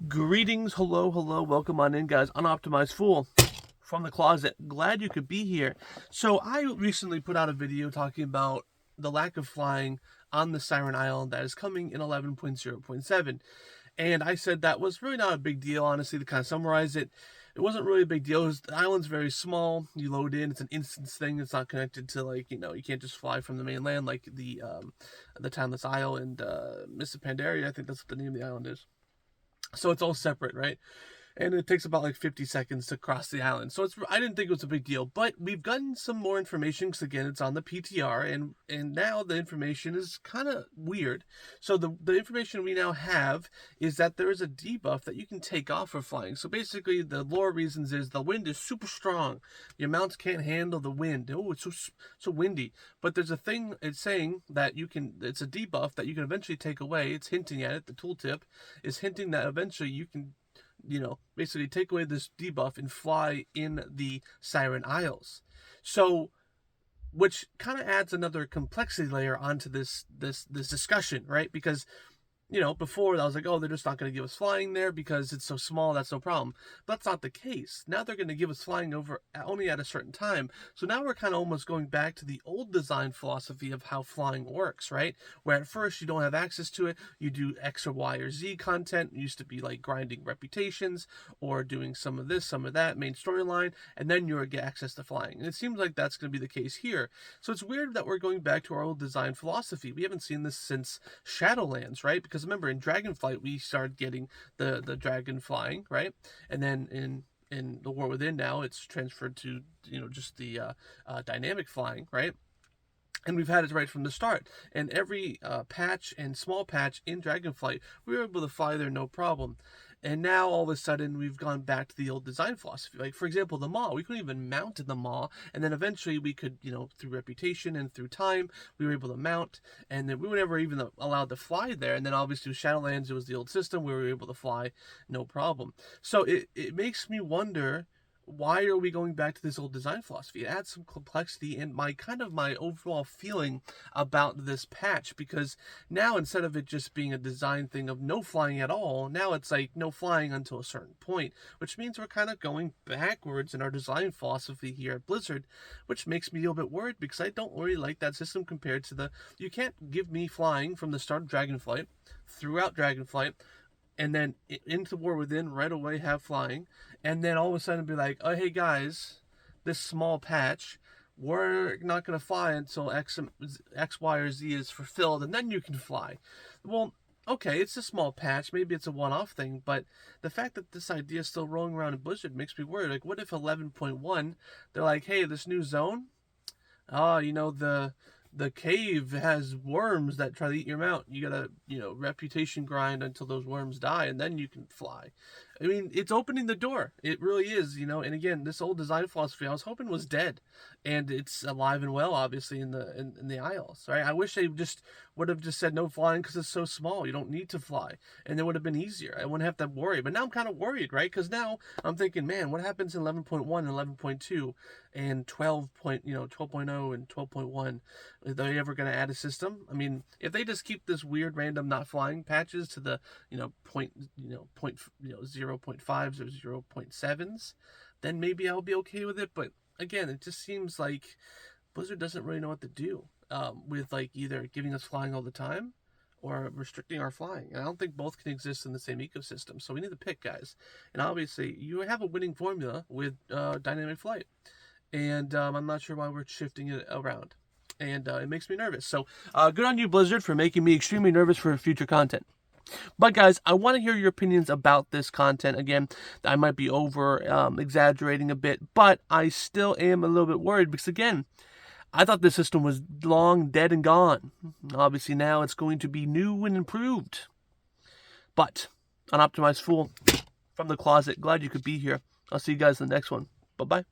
Greetings, hello, welcome on in, guys. Unoptimized Fool from the closet. Glad you could be here. So I recently put out a video talking about the lack of flying on the Siren Isle that is coming in 11.0.7. And I said that was really not a big deal, honestly, to kind of summarize it. It wasn't really a big deal. The island's very small. You load in. It's an instance thing. It's not connected to, you can't just fly from the mainland like the Townless Isle and Miss Pandaria. I think that's what the name of the island is. So it's all separate, right? And it takes about 50 seconds to cross the island. So I didn't think it was a big deal, but we've gotten some more information because again, it's on the PTR, and now the information is kind of weird. So the information we now have is that there is a debuff that you can take off for flying. So basically, the lore reasons is the wind is super strong. Your mounts can't handle the wind. Oh, it's so windy. But there's a thing it's saying that it's a debuff that you can eventually take away. It's hinting at it. The tooltip is hinting that eventually you can basically take away this debuff and fly in the Siren Isles. So, which kind of adds another complexity layer onto this discussion, right? Because, before I was like, oh, they're just not going to give us flying there because it's so small, that's no problem. But that's not the case. Now they're going to give us flying over only at a certain time. So now we're kind of almost going back to the old design philosophy of how flying works, right? Where at first you don't have access to it. You do X or Y or Z content. It used to be like grinding reputations or doing some of this, some of that, main storyline, and then you get access to flying. And it seems like that's going to be the case here. So it's weird that we're going back to our old design philosophy. We haven't seen this since Shadowlands, right? Because remember, in Dragonflight, we started getting the dragon flying, right? And then in the War Within now, it's transferred to, just the dynamic flying, right? And we've had it right from the start. And every patch and small patch in Dragonflight, we were able to fly there no problem. And now, all of a sudden, we've gone back to the old design philosophy. Like, for example, the Maw. We couldn't even mount in the Maw. And then eventually we could, through reputation and through time, we were able to mount. And then we were never even allowed to fly there. And then, obviously, with Shadowlands, it was the old system where we were able to fly no problem. So it makes me wonder, why are we going back to this old design philosophy? It adds some complexity in my overall feeling about this patch, because now instead of it just being a design thing of no flying at all, now it's like no flying until a certain point, which means we're kind of going backwards in our design philosophy here at Blizzard, which makes me a little bit worried because I don't really like that system compared to you can't give me flying from the start of Dragonflight, throughout Dragonflight, and then into War Within right away have flying, and then all of a sudden be like, oh, hey guys, this small patch, we're not going to fly until X, Y, or Z is fulfilled, and then you can fly. Well, okay, it's a small patch, maybe it's a one-off thing, but the fact that this idea is still rolling around in Blizzard makes me worried. Like, what if 11.1, they're like, hey, this new zone, the cave has worms that try to eat your mount. You gotta, reputation grind until those worms die, and then you can fly. I mean, it's opening the door. It really is, and again, this old design philosophy I was hoping was dead, and it's alive and well, obviously, in the Isles, right? I wish they just would have just said no flying because it's so small. You don't need to fly, and it would have been easier. I wouldn't have to worry. But now I'm kind of worried, right? Because now I'm thinking, man, what happens in 11.1 and 11.2 and 12.0 and 12.1? Are they ever going to add a system? I mean, if they just keep this weird random not flying patches to the 0.5s or 0.7s, then maybe I'll be okay with it. But again, it just seems like Blizzard doesn't really know what to do with either giving us flying all the time or restricting our flying. And I don't think both can exist in the same ecosystem. So we need to pick, guys. And obviously, you have a winning formula with dynamic flight. And I'm not sure why we're shifting it around. And it makes me nervous. So good on you, Blizzard, for making me extremely nervous for future content. But guys, I want to hear your opinions about this content. Again, I might be over exaggerating a bit, but I still am a little bit worried because, again, I thought this system was long dead and gone. Obviously now it's going to be new and improved. But, Unoptimized Fool from the closet, glad you could be here. I'll see you guys in the next one. Bye-bye.